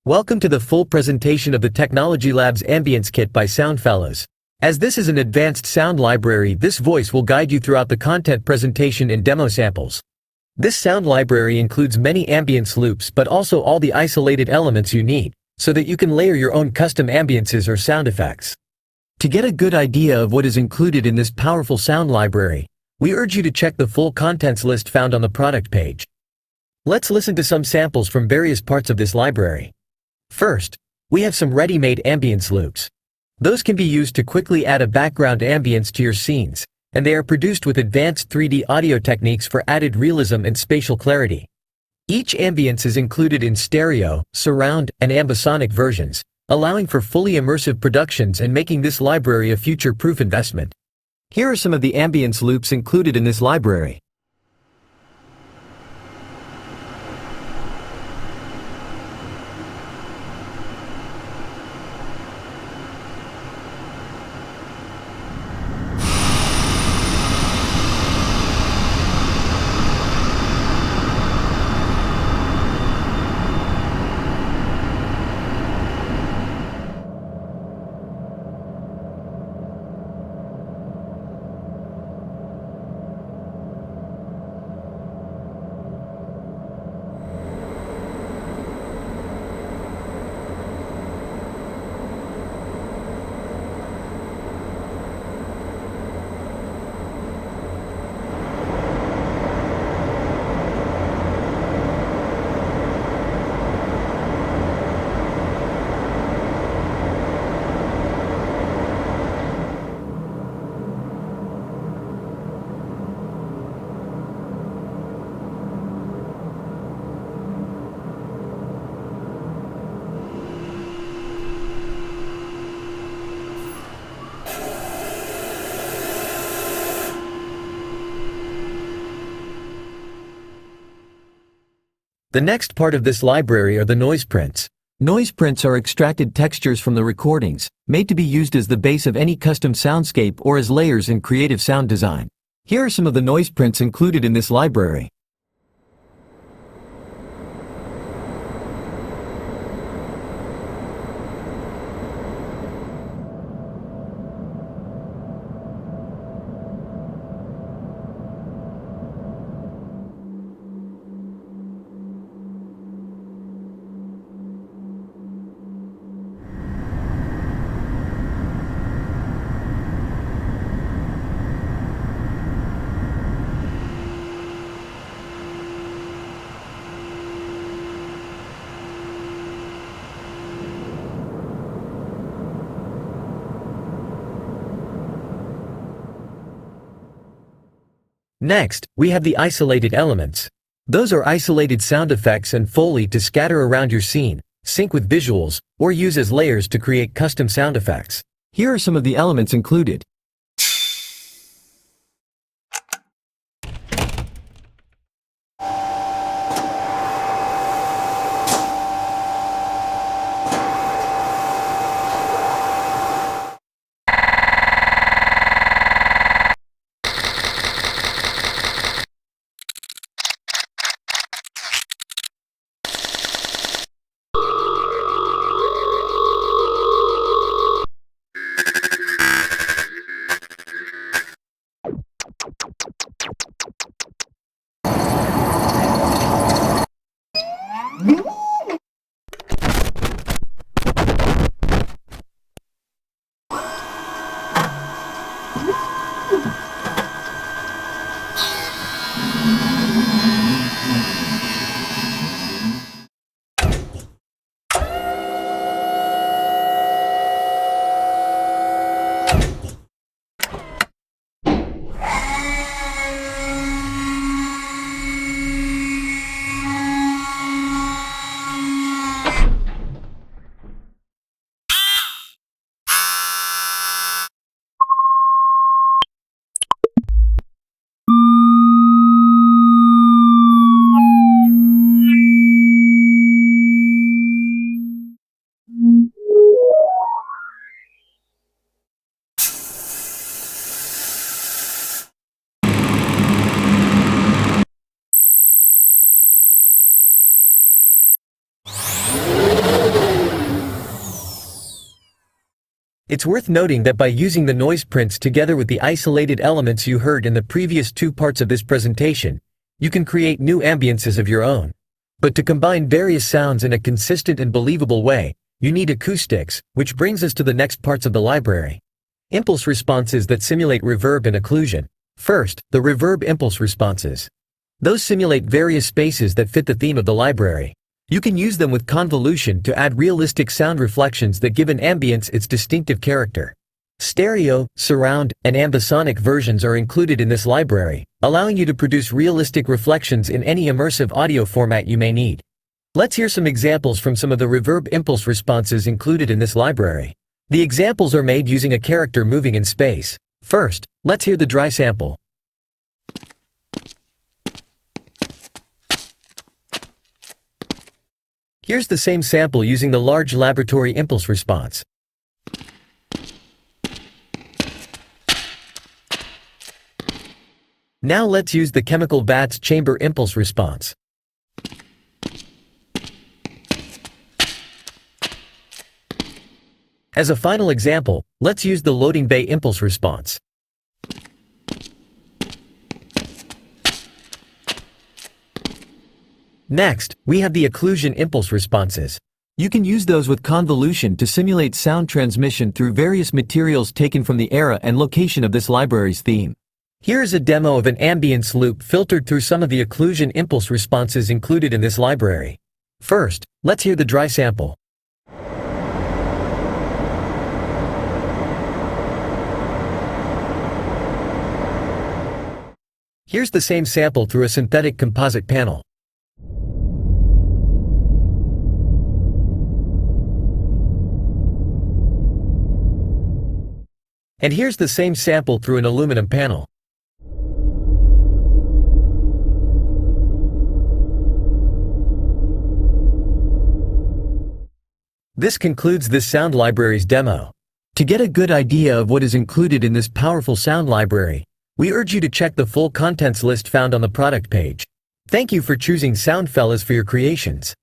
Welcome to the full presentation of the Technology Lab's Ambience Kit by Soundfellows. As this is an advanced sound library, this voice will guide you throughout the content presentation and demo samples. This sound library includes many ambience loops but also all the isolated elements you need, so that you can layer your own custom ambiences or sound effects. To get a good idea of what is included in this powerful sound library, we urge you to check the full contents list found on the product page. Let's listen to some samples from various parts of this library. First, we have some ready-made ambience loops. Those can be used to quickly add a background ambience to your scenes, and they are produced with advanced 3D audio techniques for added realism and spatial clarity. Each ambience is included in stereo, surround, and ambisonic versions, allowing for fully immersive productions and making this library a future-proof investment. Here are some of the ambience loops included in this library. The next part of this library are the noise prints. Noise prints are extracted textures from the recordings, made to be used as the base of any custom soundscape or as layers in creative sound design. Here are some of the noise prints included in this library. Next, we have the isolated elements. Those are isolated sound effects and Foley to scatter around your scene, sync with visuals, or use as layers to create custom sound effects. Here are some of the elements included. It's worth noting that by using the noise prints together with the isolated elements you heard in the previous two parts of this presentation, you can create new ambiences of your own. But to combine various sounds in a consistent and believable way, you need acoustics, which brings us to the next parts of the library. Impulse responses that simulate reverb and occlusion. First, the reverb impulse responses. Those simulate various spaces that fit the theme of the library. You can use them with convolution to add realistic sound reflections that give an ambience its distinctive character. Stereo, surround, and ambisonic versions are included in this library, allowing you to produce realistic reflections in any immersive audio format you may need. Let's hear some examples from some of the reverb impulse responses included in this library. The examples are made using a character moving in space. First, let's hear the dry sample. Here's the same sample using the large laboratory impulse response. Now let's use the chemical vats chamber impulse response. As a final example, let's use the loading bay impulse response. Next, we have the occlusion impulse responses. You can use those with convolution to simulate sound transmission through various materials taken from the era and location of this library's theme. Here is a demo of an ambience loop filtered through some of the occlusion impulse responses included in this library. First, let's hear the dry sample. Here's the same sample through a synthetic composite panel. And here's the same sample through an aluminum panel. This concludes this sound library's demo. To get a good idea of what is included in this powerful sound library, we urge you to check the full contents list found on the product page. Thank you for choosing Soundfellas for your creations.